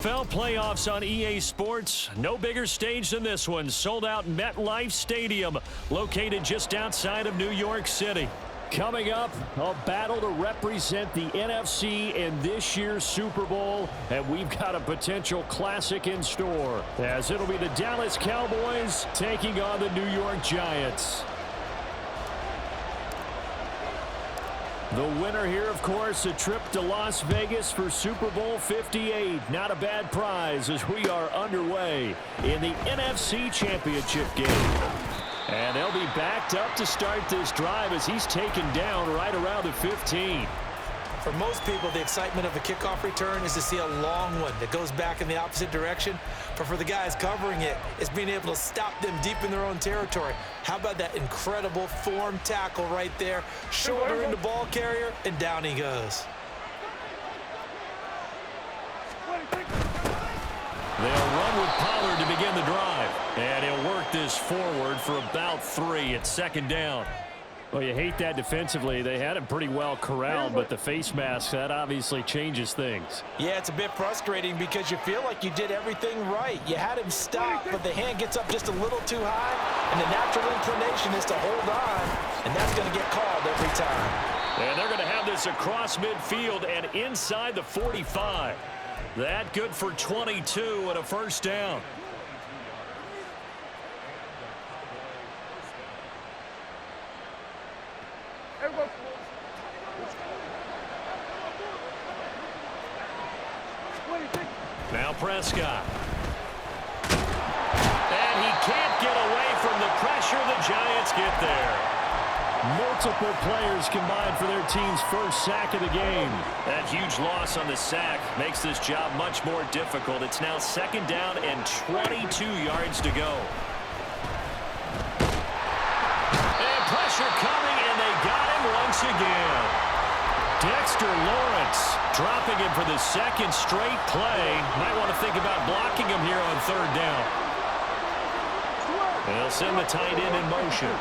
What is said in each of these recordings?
NFL playoffs on EA Sports. No bigger stage than this one. Sold out MetLife Stadium, located just outside of New York City. Coming up, a battle to represent the NFC in this year's Super Bowl, and we've got a potential classic in store, as it'll be the Dallas Cowboys taking on the New York Giants. The winner here, of course, a trip to Las Vegas for Super Bowl 58. Not a bad prize as we are underway in the NFC Championship game. And they'll be backed up to start this drive as he's taken down right around the 15. For most people, the excitement of a kickoff return is to see a long one that goes back in the opposite direction. But for the guys covering it, it's being able to stop them deep in their own territory. How about that incredible form tackle right there? Shoulder in the ball carrier, and down he goes. They'll run with Pollard to begin the drive. And he'll work this forward for about 3 at second down. Well, you hate that defensively. They had him pretty well corralled, but the face mask, that obviously changes things. Yeah, it's a bit frustrating because you feel like you did everything right. You had him stop, but the hand gets up just a little too high, and the natural inclination is to hold on, and that's going to get called every time. And they're going to have this across midfield and inside the 45. That good for 22 and a first down. Now Prescott. And he can't get away from the pressure. The Giants get there. Multiple players combined for their team's first sack of the game. That huge loss on the sack makes this job much more difficult. It's now second down and 22 yards to go. And pressure coming, and they got him once again. Dexter Lawrence dropping him for the second straight play. Might want to think about blocking him here on third down. They'll send the tight end in motion.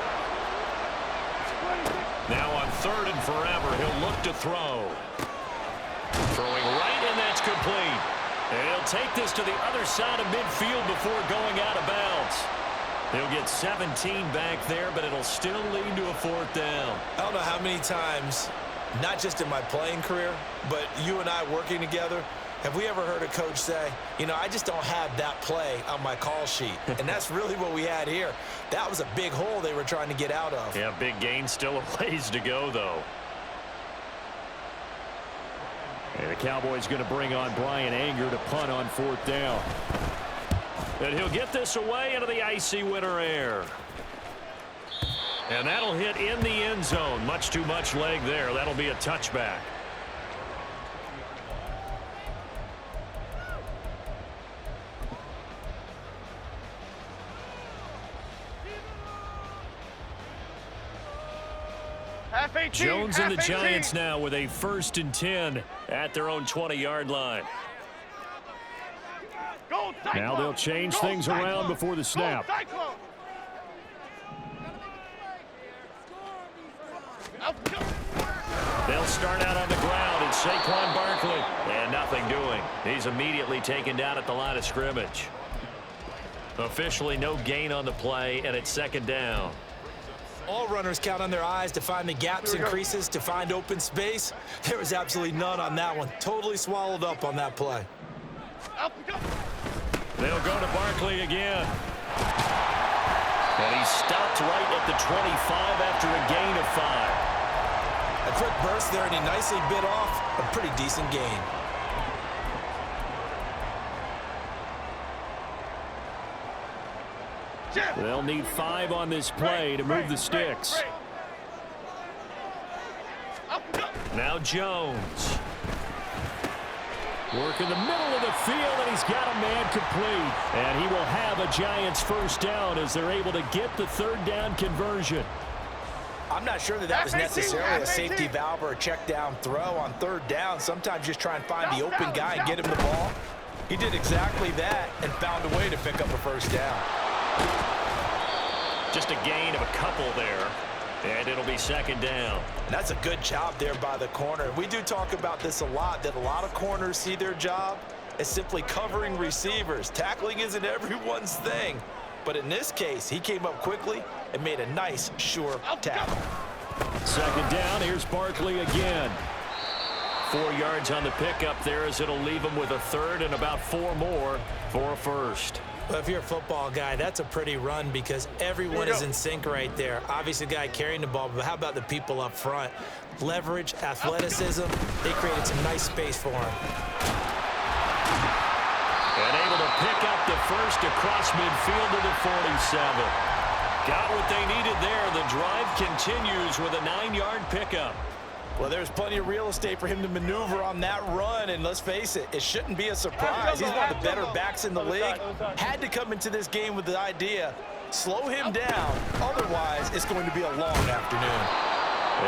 Now on third and forever, he'll look to throw. Throwing right, and that's complete. And he'll take this to the other side of midfield before going out of bounds. He'll get 17 back there, but it'll still lead to a fourth down. I don't know how many times, not just in my playing career, but you and I working together, have we ever heard a coach say, you know, I just don't have that play on my call sheet. And that's really what we had here. That was a big hole they were trying to get out of. Yeah, big gain, still a ways to go, though. And the Cowboys going to bring on Brian Anger to punt on fourth down. And he'll get this away into the icy winter air. And that'll hit in the end zone. Much too much leg there. That'll be a touchback. Jones and the Giants now with a 1st and 10 at their own 20-yard line. Now they'll change things around before the snap. They'll start out on the ground, and Saquan Barkley. And nothing doing. He's immediately taken down at the line of scrimmage. Officially no gain on the play, and it's second down. All runners count on their eyes to find the gaps and creases, to find open space. There was absolutely none on that one. Totally swallowed up on that play. They'll go to Barkley again. And he stopped right at the 25 after a gain of 5. A quick burst there, and he nicely bit off a pretty decent gain. They'll need 5 on this play to move the sticks. Now Jones. Work in the middle of the field, and he's got a man complete. And he will have a Giants first down as they're able to get the third down conversion. I'm not sure that was necessarily a safety valve or a check down throw on third down. Sometimes just try and find the open guy and get him the ball. He did exactly that and found a way to pick up a first down. Just a gain of a couple there. And it'll be second down. And that's a good job there by the corner. We do talk about this a lot, that a lot of corners see their job is simply covering receivers. Tackling isn't everyone's thing. But in this case, he came up quickly and made a nice, sure tackle. Second down, here's Barkley again. 4 yards on the pickup there as it'll leave him with a third and about 4 more for a first. Well, if you're a football guy, that's a pretty run because everyone is in sync right there. Obviously, the guy carrying the ball, but how about the people up front? Leverage, athleticism, they created some nice space for him. And able to pick up the first across midfield to the 47. Got what they needed there. The drive continues with a 9-yard pickup. Well, there's plenty of real estate for him to maneuver on that run, and let's face it, it shouldn't be a surprise. He's one of the better backs in the league. Had to come into this game with the idea, slow him down, otherwise it's going to be a long afternoon.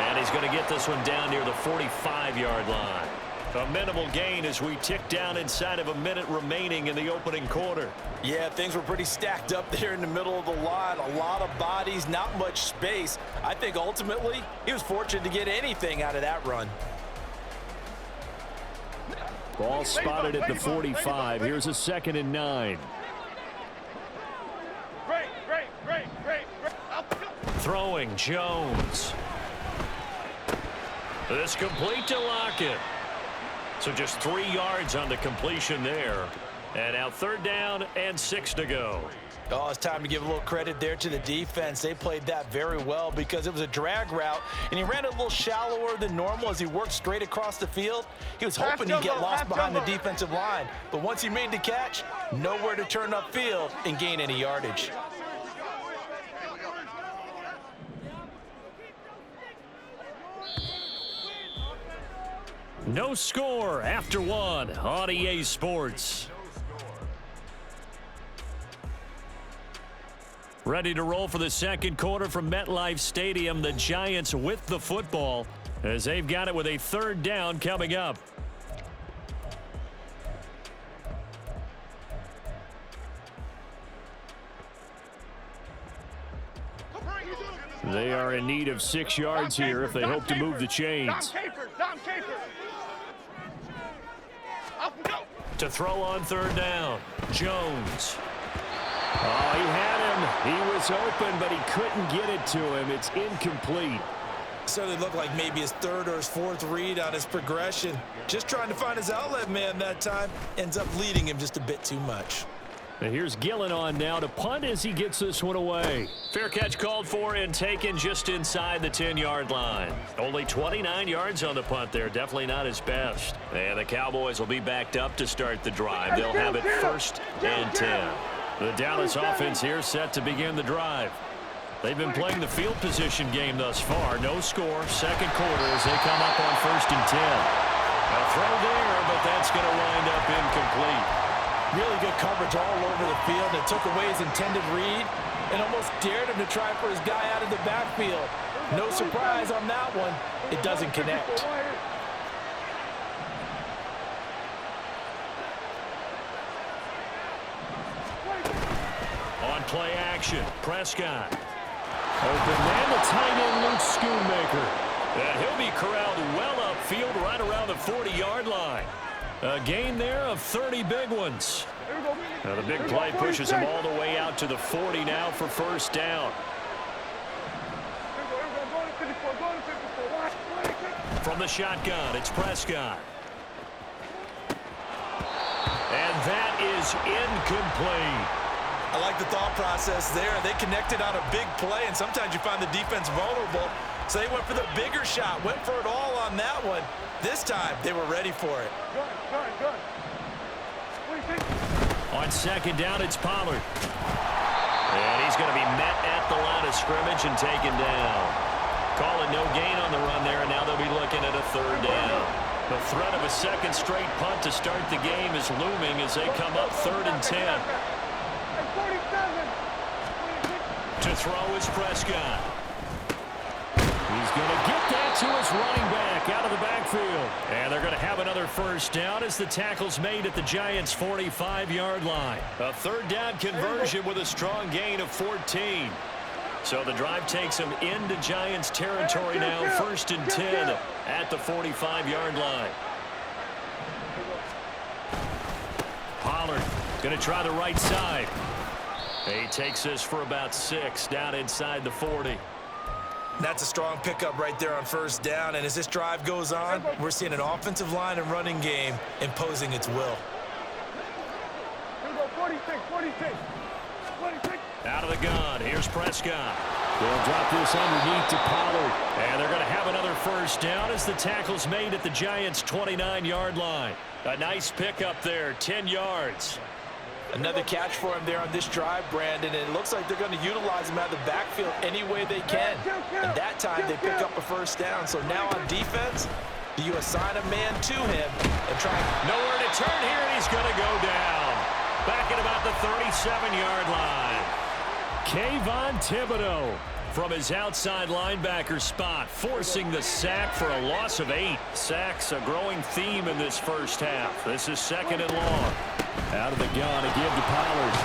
And he's going to get this one down near the 45-yard line. A minimal gain as we tick down inside of a minute remaining in the opening quarter. Yeah, things were pretty stacked up there in the middle of the line. A lot of bodies, not much space. I think ultimately he was fortunate to get anything out of that run. Ball spotted at the 45. Here's a 2nd and 9. Throwing Jones. This complete to Lockett. So just 3 yards on the completion there. And now 3rd down and 6 to go. Oh, it's time to give a little credit there to the defense. They played that very well because it was a drag route, and he ran a little shallower than normal as he worked straight across the field. He was hoping he'd get lost behind the defensive line, but once he made the catch, nowhere to turn upfield and gain any yardage. No score after 1 on EA Sports. Ready to roll for the second quarter from MetLife Stadium. The Giants with the football as they've got it with a 3rd down coming up. They are in need of 6 yards here if they hope to move the chains. To throw on 3rd down, Jones. Oh, he had him. He was open, but he couldn't get it to him. It's incomplete. So it looked like maybe his 3rd or his 4th read on his progression. Just trying to find his outlet man that time. Ends up leading him just a bit too much. And here's Gillen on now to punt as he gets this one away. Fair catch called for and taken just inside the 10-yard line. Only 29 yards on the punt there. Definitely not his best. And the Cowboys will be backed up to start the drive. They'll have it 1st and 10. The Dallas offense here set to begin the drive. They've been playing the field position game thus far. No score. Second quarter as they come up on 1st and 10. A throw there, but that's going to wind up incomplete. Really good coverage all over the field. It took away his intended read and almost dared him to try for his guy out of the backfield. No surprise on that one. It doesn't connect. On play action, Prescott. Open man, the tight end, Luke Schoonmaker. And he'll be corralled well upfield right around the 40-yard line. A gain there of 30 big ones. Now the big play pushes him all the way out to the 40 now for 1st down. From the shotgun, it's Prescott. And that is incomplete. I like the thought process there. They connected on a big play, and sometimes you find the defense vulnerable. So they went for the bigger shot, went for it all on that one. This time, they were ready for it. Good. On 2nd down, it's Pollard. And he's going to be met at the line of scrimmage and taken down. Calling no gain on the run there, and now they'll be looking at a 3rd down. The threat of a 2nd straight punt to start the game is looming as they come up 3rd and 10. To throw is Prescott. He's going to get that to his running back out of the backfield. And they're going to have another 1st down as the tackle's made at the Giants' 45-yard line. A 3rd down conversion with a strong gain of 14. So the drive takes them into Giants territory now, 1st and 10 at the 45-yard line. Going to try the right side. He takes this for about 6 down inside the 40. That's a strong pickup right there on first down, and as this drive goes on, we're seeing an offensive line and running game imposing its will. 46. Out of the gun, here's Prescott. They'll drop this underneath to Pollard. And they're going to have another first down as the tackle's made at the Giants' 29-yard line. A nice pickup there, 10 yards. Another catch for him there on this drive, Brandon, and it looks like they're going to utilize him out of the backfield any way they can. And that time they pick up a first down. So now on defense, do you assign a man to him and try? Nowhere to turn here, and he's going to go down. Back at about the 37-yard line. Kayvon Thibodeau from his outside linebacker spot, forcing the sack for a loss of 8. Sacks a growing theme in this first half. This is 2nd and long. Out of the gun, a give to Pollard.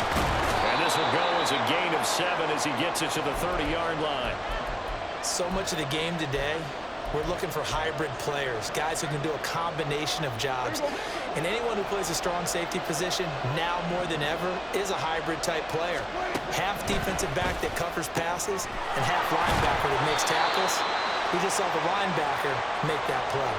And this will go as a gain of 7 as he gets it to the 30-yard line. So much of the game today, we're looking for hybrid players, guys who can do a combination of jobs. And anyone who plays a strong safety position, now more than ever, is a hybrid-type player. Half defensive back that covers passes and half linebacker that makes tackles. We just saw the linebacker make that play.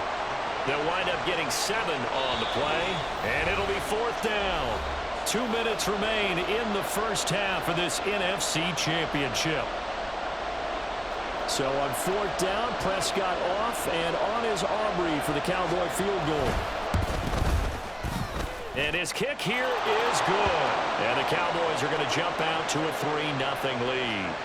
They'll wind up getting 7 on the play, and it'll be 4th down. 2 minutes remain in the first half of this NFC Championship. So on 4th down, Prescott off, and on is Aubrey for the Cowboy field goal. And his kick here is good. And the Cowboys are going to jump out to a 3-0 lead.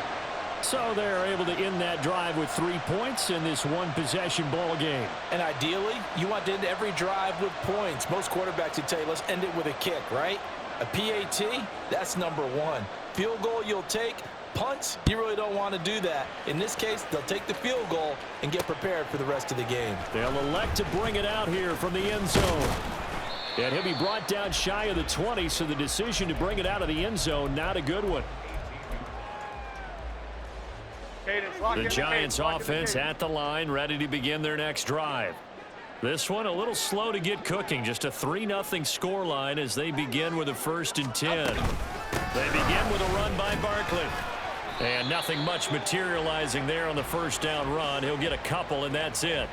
So they're able to end that drive with 3 points in this one-possession ball game. And ideally, you want to end every drive with points. Most quarterbacks would tell you, let's end it with a kick, right? A PAT, that's number 1. Field goal you'll take. Punts, you really don't want to do that. In this case, they'll take the field goal and get prepared for the rest of the game. They'll elect to bring it out here from the end zone. And he'll be brought down shy of the 20, so the decision to bring it out of the end zone, not a good one. The Giants offense at the line, ready to begin their next drive. This one a little slow to get cooking. Just a 3-0 scoreline as they begin with a 1st and 10. They begin with a run by Barkley. And nothing much materializing there on the first down run. He'll get a couple, and that's it.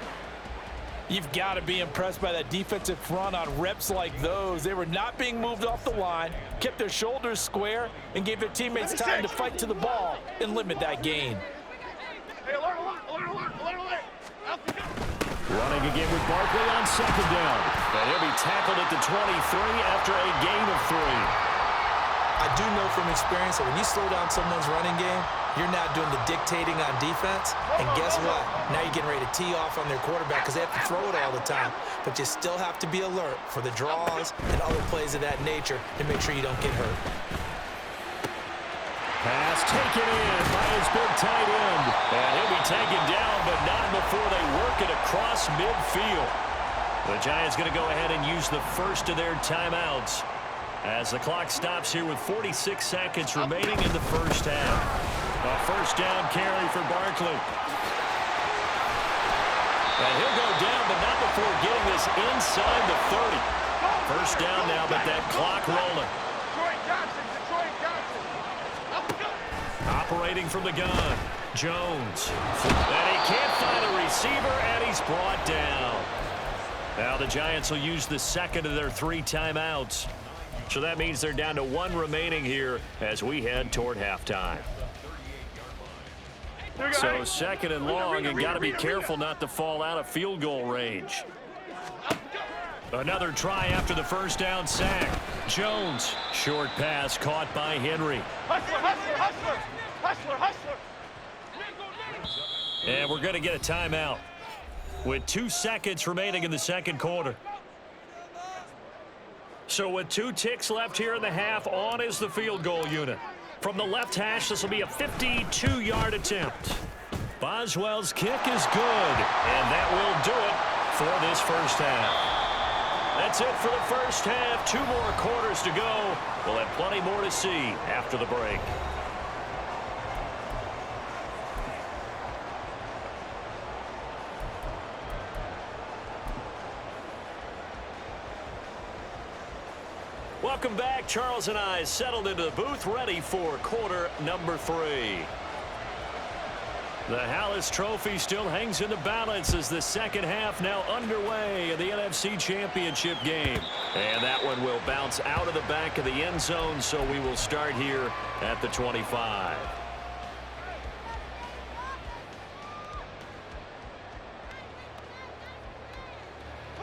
You've got to be impressed by that defensive front on reps like those. They were not being moved off the line, kept their shoulders square, and gave their teammates time to fight to the ball and limit that gain. Running again with Barkley on 2nd down. And he'll be tackled at the 23 after a gain of 3. I do know from experience that when you slow down someone's running game, you're not doing the dictating on defense. And guess what? Now you're getting ready to tee off on their quarterback because they have to throw it all the time. But you still have to be alert for the draws and other plays of that nature to make sure you don't get hurt. Pass taken in by his big tight end. And he'll be taken down, but not before they work it across midfield. The Giants going to go ahead and use the first of their timeouts as the clock stops here with 46 seconds remaining in the first half. A first down carry for Barkley. And he'll go down, but not before getting this inside the 30. First down now, but that clock rolling. Operating from the gun, Jones. And he can't find a receiver, and he's brought down. Now the Giants will use the second of their 3 timeouts. So that means they're down to 1 remaining here as we head toward halftime. So 2nd and long, and got to be careful not to fall out of field goal range. Another try after the first down sack. Jones, short pass caught by Henry. And we're going to get a timeout with 2 seconds remaining in the second quarter. So with 2 ticks left here in the half, on is the field goal unit. From the left hash, this will be a 52-yard attempt. Boswell's kick is good, and that will do it for this first half. That's it for the first half. 2 more quarters to go. We'll have plenty more to see after the break. Welcome back Charles and I settled into the booth ready for quarter number 3. The Hallis Trophy still hangs in the balance as the second half now underway in the NFC Championship game. And that one will bounce out of the back of the end zone, so we will start here at the 25.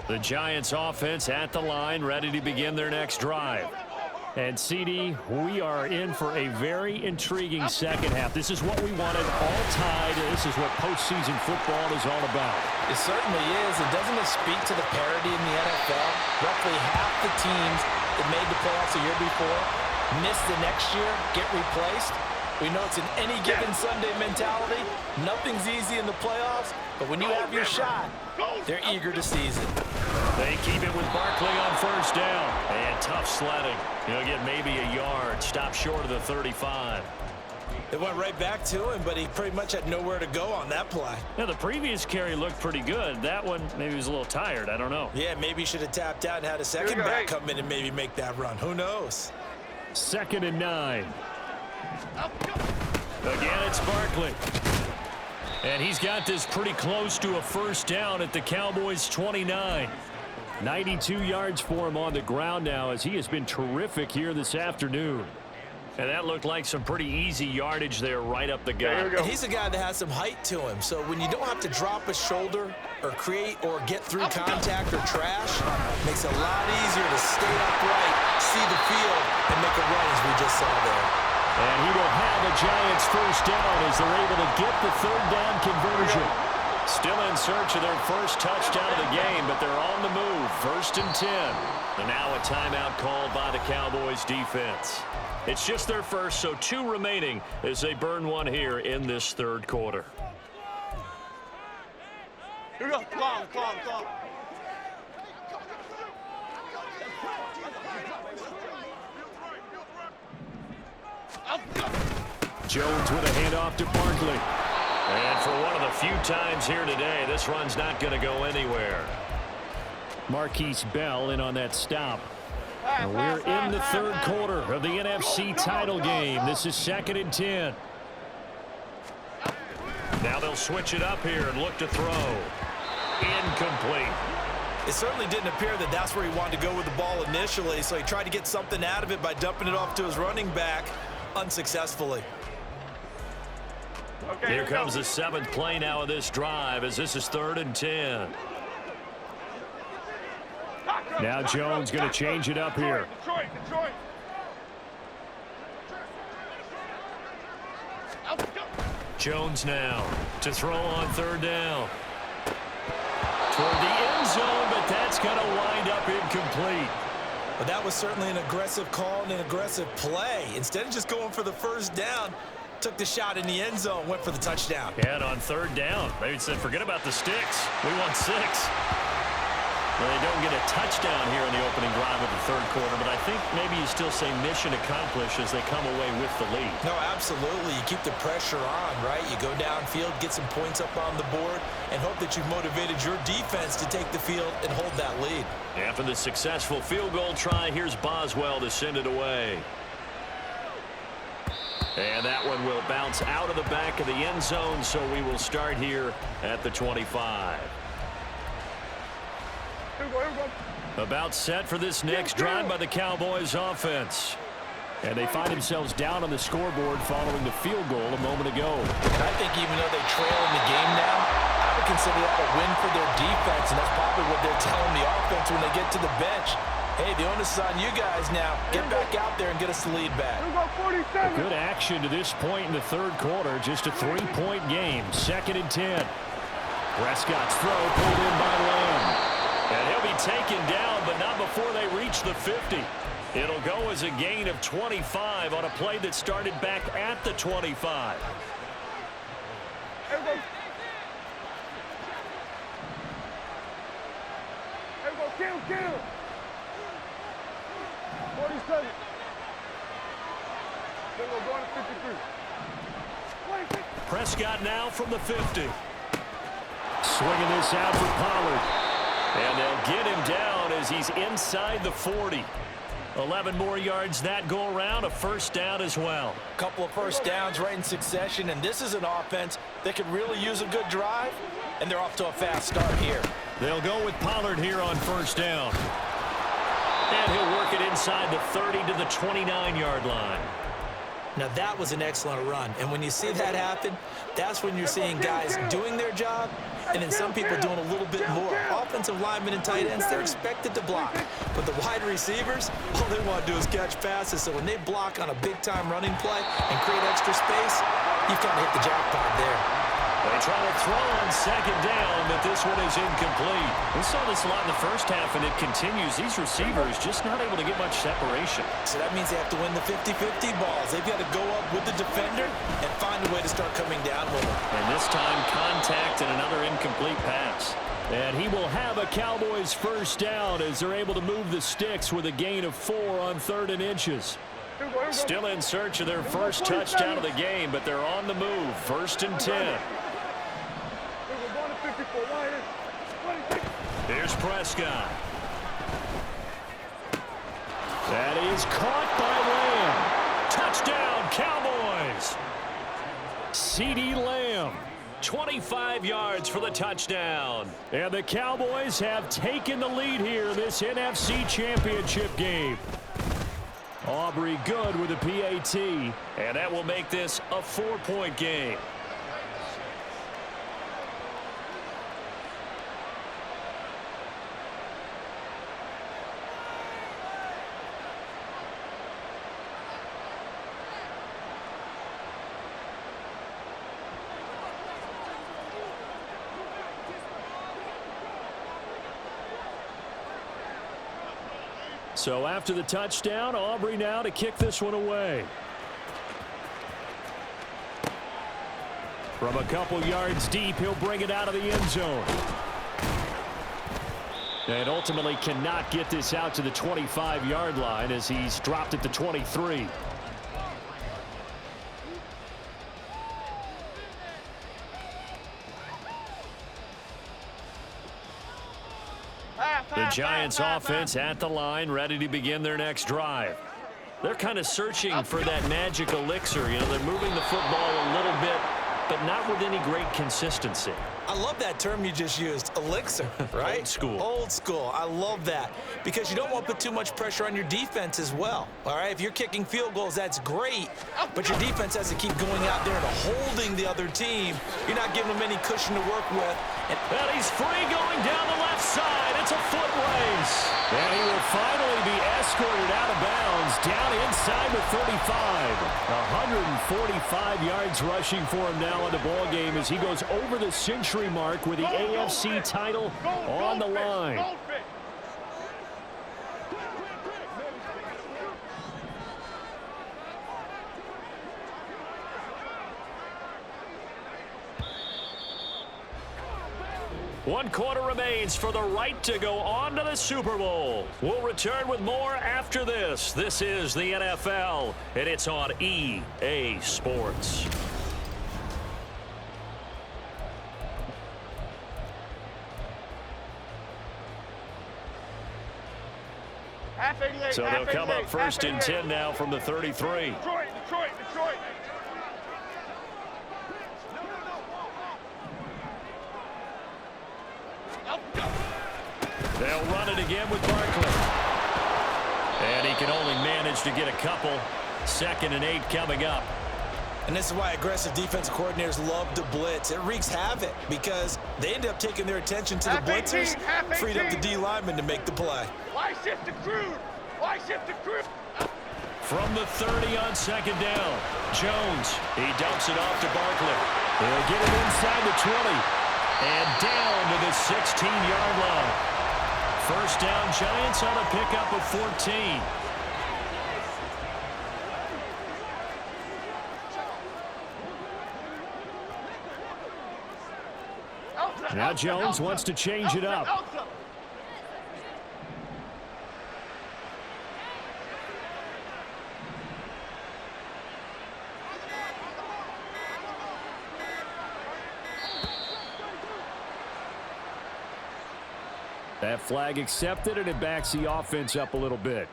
The Giants offense at the line, ready to begin their next drive. And CD, we are in for a very intriguing second half. This is what we wanted, all tied. This is what postseason football is all about. It certainly is. And doesn't it speak to the parity in the NFL? Roughly half the teams that made the playoffs a year before miss the next year, get replaced. We know it's an any given Sunday mentality. Nothing's easy in the playoffs, but when you have your shot, they're eager to seize it. They keep it with Barkley on first down. And tough sledding. He'll get maybe a yard. Stop short of the 35. It went right back to him, but he pretty much had nowhere to go on that play. Now, the previous carry looked pretty good. That one, maybe he was a little tired. I don't know. Yeah, maybe he should have tapped out and had a second back come in and maybe make that run. Who knows? 2nd and 9. Again, it's Barkley. And he's got this pretty close to a first down at the Cowboys' 29. 92 yards for him on the ground now, as he has been terrific here this afternoon. And that looked like some pretty easy yardage there right up the gut. And he's a guy that has some height to him, so when you don't have to drop a shoulder or create or get through contact or trash, it makes it a lot easier to stay upright, see the field, and make a run as we just saw there. And he will have a Giants first down as they're able to get the third down conversion. Still in search of their first touchdown of the game, but they're on the move. 1st and 10. And now a timeout called by the Cowboys defense. It's just their first, so 2 remaining as they burn one here in this third quarter. Here we go. Come on. Jones with a handoff to Barkley. And for one of the few times here today, this run's not going to go anywhere. Marquise Bell in on that stop. And we're in the third quarter of the NFC title game. This is 2nd and 10. Now they'll switch it up here and look to throw. Incomplete. It certainly didn't appear that that's where he wanted to go with the ball initially, so he tried to get something out of it by dumping it off to his running back unsuccessfully. Okay, Here comes the 7th play now of this drive as this is 3rd and 10. Now Jones going to change it up here. Detroit. Jones now to throw on 3rd down. Toward the end zone, but that's going to wind up incomplete. But that was certainly an aggressive call and an aggressive play. Instead of just going for the first down, took the shot in the end zone, went for the touchdown. And on 3rd down, they said, forget about the sticks. We want 6. Well, they don't get a touchdown here in the opening drive of the third quarter, but I think maybe you still say mission accomplished as they come away with the lead. No, absolutely. You keep the pressure on, right? You go downfield, get some points up on the board, and hope that you've motivated your defense to take the field and hold that lead. After the successful field goal try, here's Boswell to send it away. And that one will bounce out of the back of the end zone, so we will start here at the 25. Here we go. About set for this next drive by the Cowboys offense. And they find themselves down on the scoreboard following the field goal a moment ago. And I think even though they trail in the game now, I would consider that a win for their defense, and that's probably what they're telling the offense when they get to the bench. Hey, the onus is on you guys now. Get back out there and get us the lead back. Good action to this point in the third quarter. Just a 3-point game. 2nd and 10. Prescott's throw pulled in by Lamb. And he'll be taken down, but not before they reach the 50. It'll go as a gain of 25 on a play that started back at the 25. Here we go. Kill. 47. Here we go, going to 53. Prescott now from the 50. Swinging this out for Pollard. And they'll get him down as he's inside the 40. 11 more yards that go around, a first down as well. A couple of first downs right in succession, and this is an offense that could really use a good drive, and they're off to a fast start here. They'll go with Pollard here on first down. And he'll work it inside the 30 to the 29-yard line. Now that was an excellent run, and when you see that happen, that's when you're seeing guys doing their job and then some people doing a little bit more. Offensive linemen and tight ends, they're expected to block, but the wide receivers, all they want to do is catch passes. So when they block on a big-time running play and create extra space, you've kind of hit the jackpot there. They try to throw on second down, but this one is incomplete. We saw this a lot in the first half, and it continues. These receivers just not able to get much separation. So that means they have to win the 50-50 balls. They've got to go up with the defender and find a way to start coming down with them. And this time, contact and another incomplete pass. And he will have a Cowboys first down as they're able to move the sticks with a gain of 4 on 3rd and inches. Still in search of their first touchdown of the game, but they're on the move. 1st and 10. Here's Prescott. That is caught by Lamb. Touchdown, Cowboys. CeeDee Lamb, 25 yards for the touchdown. And the Cowboys have taken the lead here in this NFC Championship game. Aubrey good with a PAT, and that will make this a 4-point game. So after the touchdown, Aubrey now to kick this one away. From a couple yards deep, he'll bring it out of the end zone. And ultimately cannot get this out to the 25-yard line as he's dropped at the 23. The Giants offense at the line, ready to begin their next drive. They're kind of searching for that magic elixir. You know, they're moving the football a little bit, but not with any great consistency. I love that term you just used, elixir, right? Old school. Old school. I love that because you don't want to put too much pressure on your defense as well, all right? If you're kicking field goals, that's great, but your defense has to keep going out there and holding the other team. You're not giving them any cushion to work with. And he's free going down the left side. It's a foot race. And he will finally be escorted out of bounds down inside the 35. 145 yards rushing for him now in the ball game as he goes over the century mark with the AFC title on the line. One quarter remains for the right to go on to the Super Bowl. We'll return with more after this. This is the NFL, and it's on EA Sports. So they'll come up 1st and 10 now from the 33. Detroit. They'll run it again with Barkley. And he can only manage to get a couple. 2nd and 8 coming up. And this is why aggressive defensive coordinators love to blitz. It wreaks havoc because they end up taking their attention to the blitzers, freed up the D lineman to make the play. Why shift the crew? From the 30 on 2nd down. Jones, he dumps it off to Barkley. He'll get it inside the 20. And down to the 16-yard line. First down, Giants on a pickup of 14. Now Jones wants to change it up. That flag accepted, and it backs the offense up a little bit.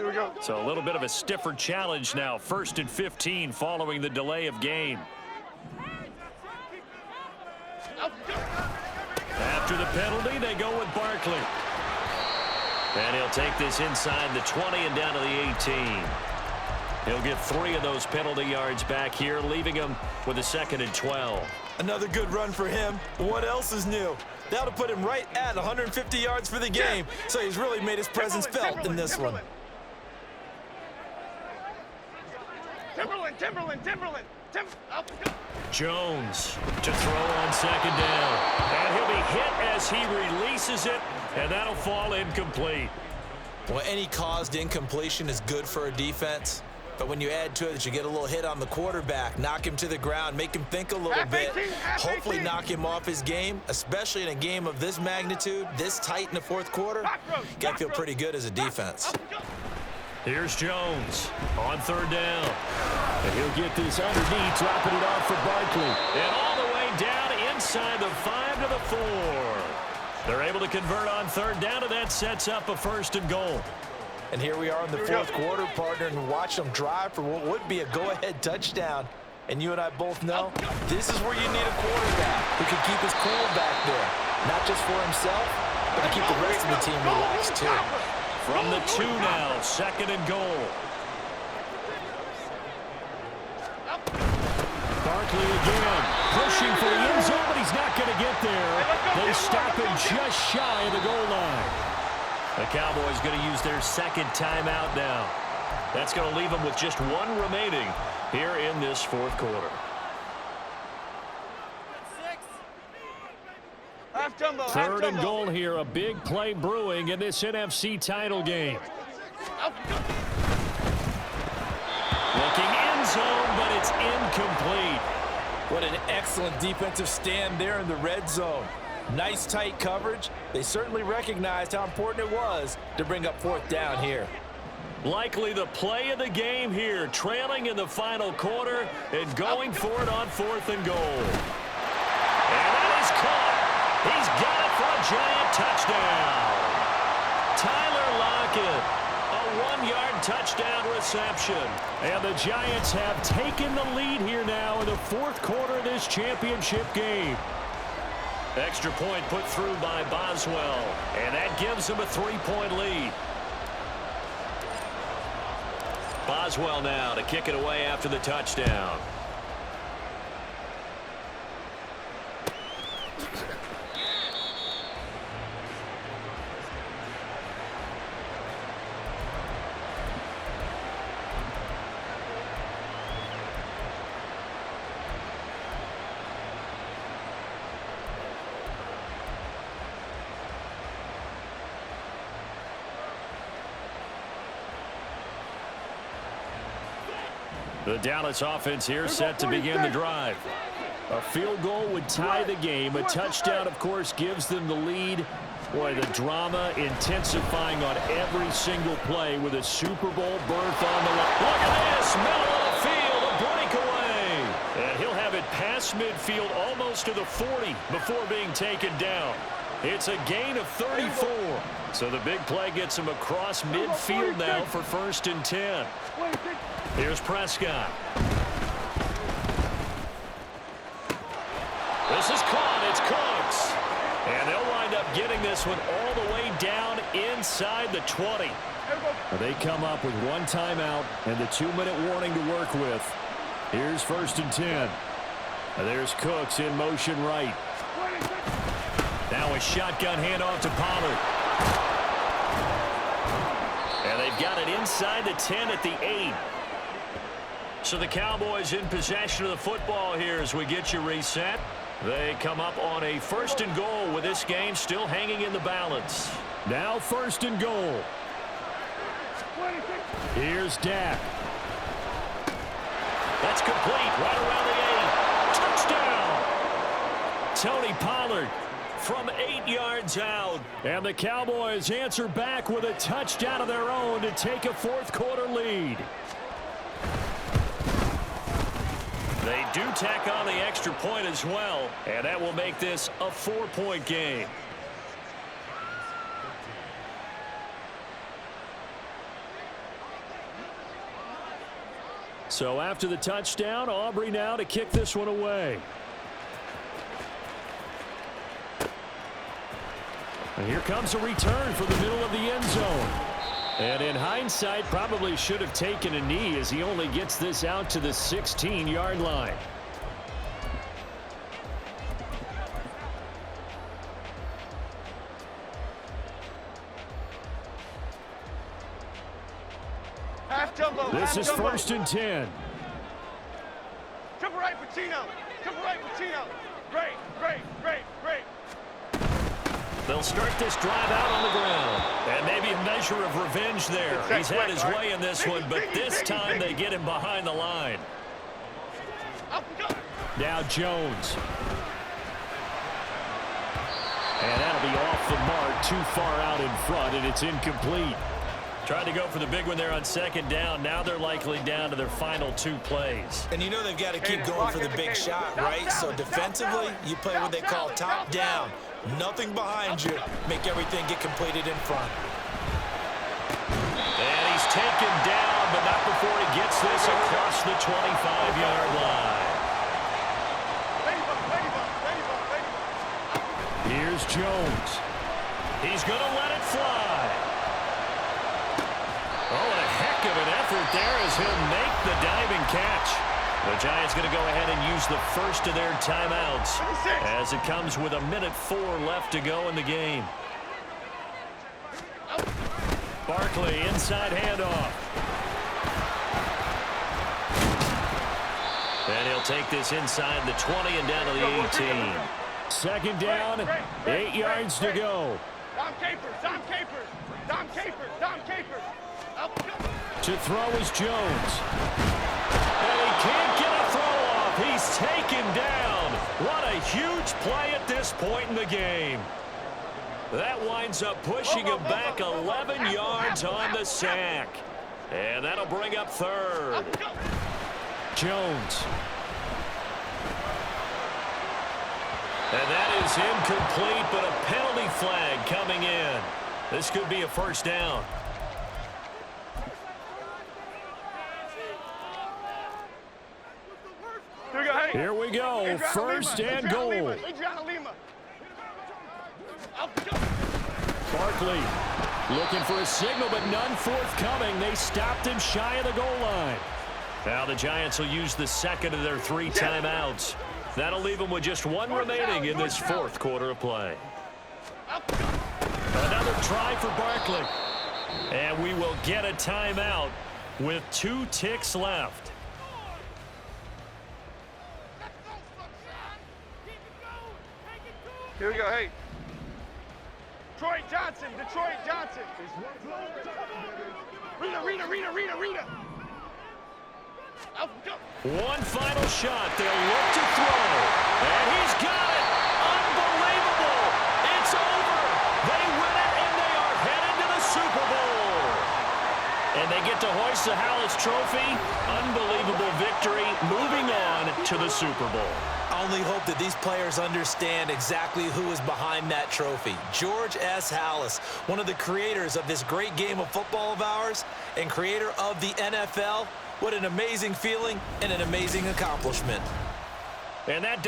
Here we go. So a little bit of a stiffer challenge now. 1st and 15 following the delay of game. After the penalty, they go with Barkley. And he'll take this inside the 20 and down to the 18. He'll get 3 of those penalty yards back here, leaving him with a 2nd and 12. Another good run for him. What else is new? That'll put him right at 150 yards for the game. So he's really made his presence felt in this one. Timberland. Jones to throw on 2nd down. And he'll be hit as he releases it, and that'll fall incomplete. Well, any caused incompletion is good for a defense. But when you add to it that you get a little hit on the quarterback, knock him to the ground, make him think a little bit, hopefully knock him off his game, especially in a game of this magnitude, this tight in the 4th quarter, got to feel pretty good as a defense. Here's Jones on 3rd down. And he'll get this underneath, dropping it off for Barkley. And all the way down inside the 5 to the 4. They're able to convert on 3rd down, and that sets up a 1st and goal. And here we are in the 4th quarter, partner, and watch them drive for what would be a go-ahead touchdown. And you and I both know this is where you need a quarterback who can keep his cool back there. Not just for himself, but to keep the rest of the team relaxed, too. From the 2 now, 2nd and goal. Barkley again, pushing for the end zone, but he's not going to get there. They stop him just shy of the goal line. The Cowboys going to use their 2nd timeout now. That's going to leave them with just 1 remaining here in this 4th quarter. Third and goal here, a big play brewing in this NFC title game. Looking end zone, but it's incomplete. What an excellent defensive stand there in the red zone. Nice tight coverage. They certainly recognized how important it was to bring up 4th down here. Likely the play of the game here, trailing in the final quarter and going for it on 4th and goal. And that is caught. He's got it for a giant touchdown. Tyler Lockett, a 1-yard touchdown reception. And the Giants have taken the lead here now in the 4th quarter of this championship game. Extra point put through by Boswell, and that gives them a 3-point lead. Boswell now to kick it away after the touchdown. The Dallas offense here set to begin the drive. A field goal would tie the game. A touchdown, of course, gives them the lead. Boy, the drama intensifying on every single play with a Super Bowl berth on the line. Look at this, middle of the field, a breakaway. And he'll have it past midfield almost to the 40 before being taken down. It's a gain of 34. So the big play gets him across midfield now for 1st and 10. Here's Prescott. This is caught. It's Cooks. And they'll wind up getting this one all the way down inside the 20. They come up with 1 timeout and the 2-minute warning to work with. Here's 1st and 10. There's Cooks in motion right. Now a shotgun handoff to Pollard. And they've got it inside the 10 at the 8. So the Cowboys in possession of the football here as we get you reset. They come up on a 1st and goal with this game still hanging in the balance. Now 1st and goal. Here's Dak. That's complete right around the 8. Touchdown. Tony Pollard from 8 yards out. And the Cowboys answer back with a touchdown of their own to take a 4th quarter lead. They do tack on the extra point as well, and that will make this a 4-point game. So after the touchdown, Aubrey now to kick this one away. And here comes a return from the middle of the end zone. And in hindsight, probably should have taken a knee as he only gets this out to the 16-yard line. This is 1st and 10. Triple right, Patino. Triple right, Patino. Great, great, great, great. They'll start this drive out on the ground. And maybe a measure of revenge there. He's had his way in this one, but this time they get him behind the line. Now Jones. And that'll be off the mark, too far out in front, and it's incomplete. Tried to go for the big one there on 2nd down. Now they're likely down to their final 2 plays. And you know they've got to keep going for the big shot, right? So defensively, you play what they call top down. Nothing behind you. Make everything get completed in front. And he's taken down, but not before he gets this across the 25-yard line. Here's Jones. He's going to let it fly. Oh, and a heck of an effort there as he'll make the diving catch. The Giants going to go ahead and use the first of their timeouts as it comes with 1:04 left to go in the game. Barkley, inside handoff. And he'll take this inside the 20 and down to the 18. 2nd down, 8 yards to go. Dom Capers, Dom Capers, Dom Capers, Dom Capers. To throw is Jones. And he can't get a throw off. He's taken down. What a huge play at this point in the game. That winds up pushing him back 11 yards on the sack. And that'll bring up 3rd. Jones. And that is incomplete, but a penalty flag coming in. This could be a 1st down. Here we go, 1st and goal. Barkley looking for a signal, but none forthcoming. They stopped him shy of the goal line. Now the Giants will use the 2nd of their 3 timeouts. That'll leave them with just 1 remaining in this 4th quarter of play. Another try for Barkley. And we will get a timeout with 2 ticks left. Here we go, hey. Detroit Johnson, Detroit Johnson. Rita. One final shot. They'll look to throw. And he's got it. Unbelievable. It's over. They win it, and they are headed to the Super Bowl. And they get to hoist the Hallis Trophy. Unbelievable victory. Moving on to the Super Bowl. I only hope that these players understand exactly who is behind that trophy. George S. Hallis, one of the creators of this great game of football of ours and creator of the NFL. What an amazing feeling and an amazing accomplishment. And that